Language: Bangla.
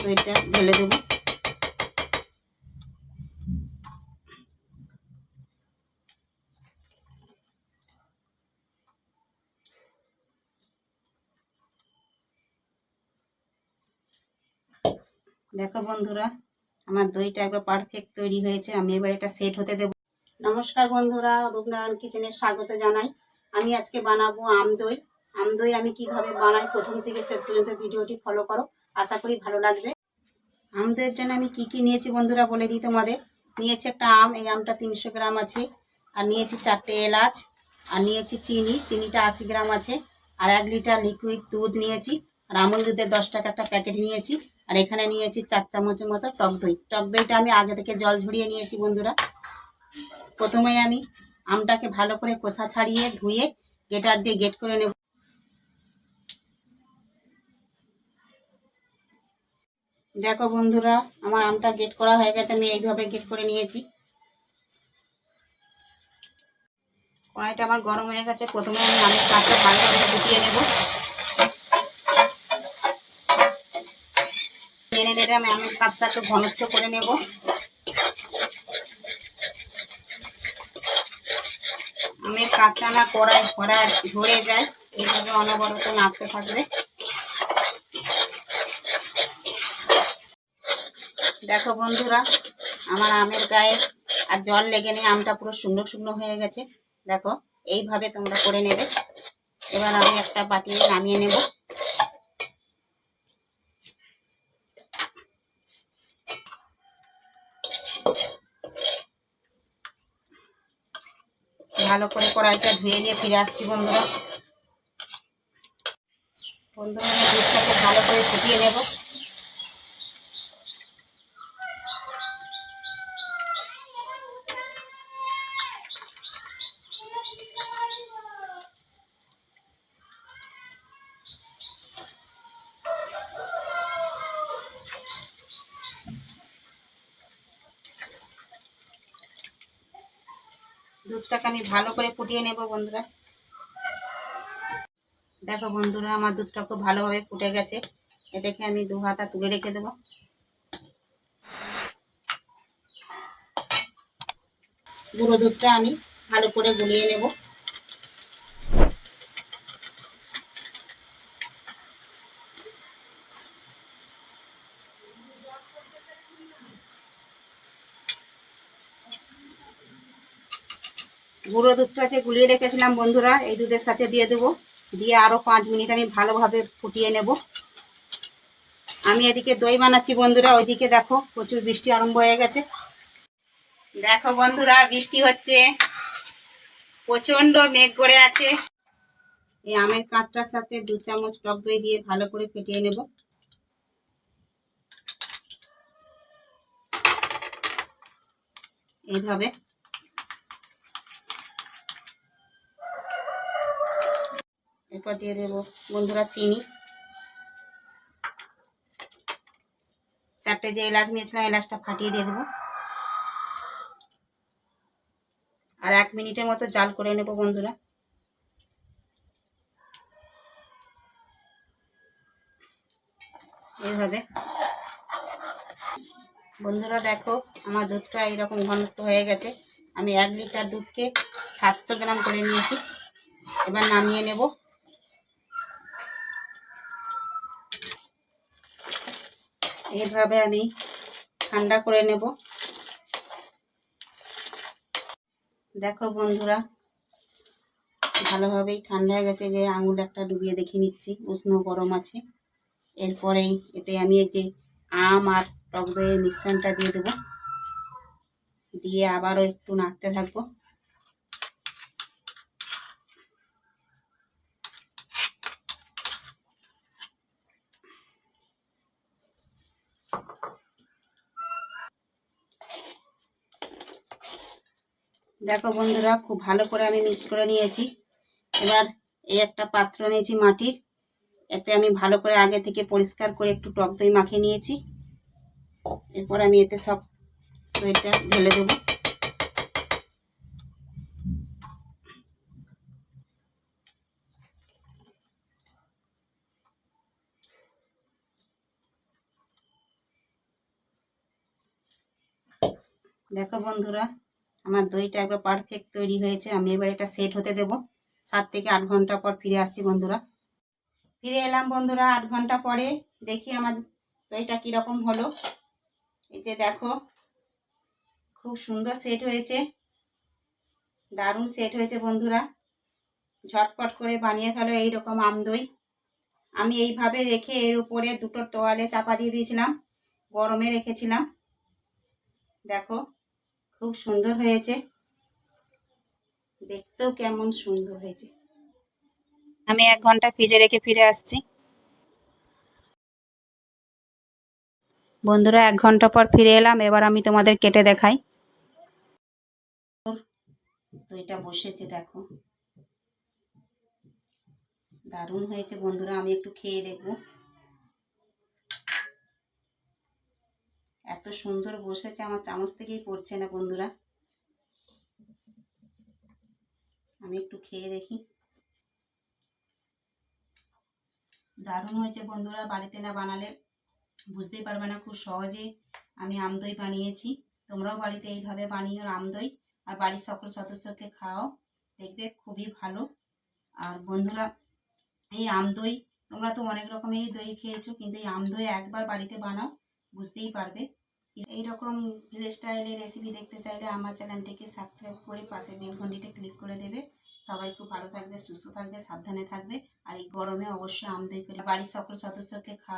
দইটা ঢেলে দেবো। দেখো বন্ধুরা, আমার দইটা একবার পারফেক্ট তৈরি হয়েছে। আমি এবার এটা সেট হতে দেব। নমস্কার বন্ধুরা, রূপনারায়ণ কিচেনের স্বাগত জানাই। আমি আজকে বানাবো আম দই। আম দই আমি কিভাবে বানাই প্রথম থেকে শেষ পর্যন্ত ভিডিওটি ফলো করো, আশা করি ভালো লাগবে। আম দইয়ের জন্য আমি কি নিয়েছি বন্ধুরা বলে দিই তোমাদের। নিয়েছি একটা আম, এই আমটা 300 গ্রাম আছে। আর নিয়েছি 4টে এলাচ। আর নিয়েছি চিনিটা 80 গ্রাম আছে। আর 1 লিটার লিকুইড দুধ নিয়েছি। আর আমুল দুধের 10 টাকা একটা প্যাকেট নিয়েছি। আর এখানে নিয়েছি 4 চামচের মতো টক দই। টক দইটা আমি আগে থেকে জল ঝরিয়ে নিয়েছি বন্ধুরা। প্রথমে আমি আমটাকে ভালো করে খোসা ছাড়িয়ে ধুয়ে গ্রেটার দিয়ে গ্রেট করে নেব। দেখো বন্ধুরা, আমার আমটা গ্রেট করা হয়ে গেছে। আমি এইভাবে গ্রেট করে নিয়েছি। কড়াইটা আমার গরম হয়ে গেছে। প্রথমে আমি আমের কাঠটা ভালোভাবে ফুটিয়ে নেব। নেড়ে নেড়ে আমি আমের কাঠটা একটু ঘনত্ব করে নেব। আমের কাঠটা না কড়াই ধরে যায়, এইভাবে অনবরত নাড়তে থাকবে। দেখো বন্ধুরা, আমার আমের গায়ে আর জল লেগে নেই, আমটা পুরো শুকনো শুকনো হয়ে গেছে। দেখো, এইভাবে তোমরা করে নেবে। এবার আমি একটা বাটিয়ে নামিয়ে নেব। ভালো করে কড়াইটা ধুয়ে নিয়ে ফিরে আসছি বন্ধুরা। বন্ধুরা, আমি দুধটাকে ভালো করে ফুটিয়ে নেব। দুধটাকে আমি ভালো করে ফুটিয়ে নেব বন্ধুরা। দেখো বন্ধুরা, আমার দুধটা খুব ভালোভাবে ফুটে গেছে। এ দেখে আমি 2 হাতা তুলে রেখে দেবো। গুঁড়ো দুধটা আমি ভালো করে গুলিয়ে নেব। গুঁড়ো দুধটা যে গুলিয়ে রেখেছিলাম বন্ধুরা, এই দুধের সাথে দিয়ে দেবো। দিয়ে আরও 5 মিনিট আমি ভালোভাবে ফুটিয়ে নেব। আমি এদিকে দই বানাচ্ছি বন্ধুরা। ওইদিকে দেখো প্রচুর বৃষ্টি আরম্ভ হয়ে গেছে। দেখো বন্ধুরা, বৃষ্টি হচ্ছে, প্রচন্ড মেঘ করে আছে। এই আমের কাঠটার সাথে 2 চামচ টক দই দিয়ে ভালো করে ফেটিয়ে নেব। এইভাবে এরপর দিয়ে দেবো বন্ধুরা চিনি। 4টে যে এলাচ নিয়েছিলাম, এলাচটা ফাটিয়ে দিয়ে দেবো। আর 1 মিনিটের মতো জাল করে নেব বন্ধুরা। এইভাবে বন্ধুরা দেখো, আমার দুধটা এইরকম ঘনত্ব হয়ে গেছে। আমি 1 লিটার দুধকে 700 গ্রাম করে নিয়েছি। এবার নামিয়ে নেব। এইভাবে আমি ঠান্ডা করে নেব। দেখো বন্ধুরা, ভালোভাবেই ঠান্ডা হয়ে গেছে। যে আঙুল একটা ডুবিয়ে দেখে নিচ্ছি, উষ্ণ গরম আছে। এরপরেই এতে আমি এই যে আম আর টক দইয়ের মিশ্রণটা দিয়ে দেবো। দিয়ে আবারও একটু নাড়তে থাকবো। দেখো বন্ধুরা, খুব ভালো করে আমি মিক্স করে নিয়েছি। এবার এই একটা পাত্র নিয়েছি মাটির, এতে আমি ভালো করে আগে থেকে পরিষ্কার করে একটু টক দই মাখিয়ে নিয়েছি। এরপর আমি এতে সব দইটা ঢেলে দেবো। দেখো বন্ধুরা, আমার দইটা একবার পারফেক্ট তৈরি হয়েছে। আমি এবার এটা সেট হতে দেব। 7 থেকে 8 ঘন্টা পর ফিরে আসছি বন্ধুরা। ফিরে এলাম বন্ধুরা 8 ঘন্টা পরে। দেখি আমার দইটা কীরকম হলো। এই যে দেখো, খুব সুন্দর সেট হয়েছে, দারুণ সেট হয়েছে বন্ধুরা। ঝটপট করে বানিয়ে ফেলো এইরকম আম দই। আমি এইভাবে রেখে এর উপরে দুটো তোয়ালে চাপা দিয়ে দিয়েছিলাম, গরমে রেখেছিলাম। দেখো খুব সুন্দর হয়েছে, দেখতেও কেমন সুন্দর হয়েছে। আমি 1 ঘন্টা ফ্রিজে রেখে ফিরে আসছি বন্ধুরা। 1 ঘন্টা পর ফিরে এলাম। এবার আমি তোমাদের কেটে দেখাই। দইটা বসেছে দেখো, দারুণ হয়েছে বন্ধুরা। আমি একটু খেয়ে দেখব। এত সুন্দর বসেছে, আমার চামচ থেকেই পড়ছে না বন্ধুরা। আমি একটু খেয়ে দেখি। দারুণ হয়েছে বন্ধুরা। বাড়িতে না বানালে বুঝতেই পারবে না, খুব সহজে আমি আম দই বানিয়েছি। তোমরাও বাড়িতে এইভাবে বানিও আম দই, আর বাড়ির সকল সদস্যকে খাওয়াও, দেখবে খুবই ভালো। আর বন্ধুরা, এই আম দই, তোমরা তো অনেক রকমেরই দই খেয়েছো, কিন্তু এই আম দই একবার বাড়িতে বানাও, বুঝতেই পারবে। এইরকম ভিলেজ স্টাইলের রেসিপি দেখতে চাইলে আমার চ্যানেলটিকে সাবস্ক্রাইব করে পাশে বেল ঘন্টিতে ক্লিক করে দেবে। সবাই খুব ভালো থাকবে, সুস্থ থাকবে, সাবধানে থাকবে। আর এই গরমে অবশ্যই আম দই করে বাড়ির সকল সদস্যকে খাওয়া।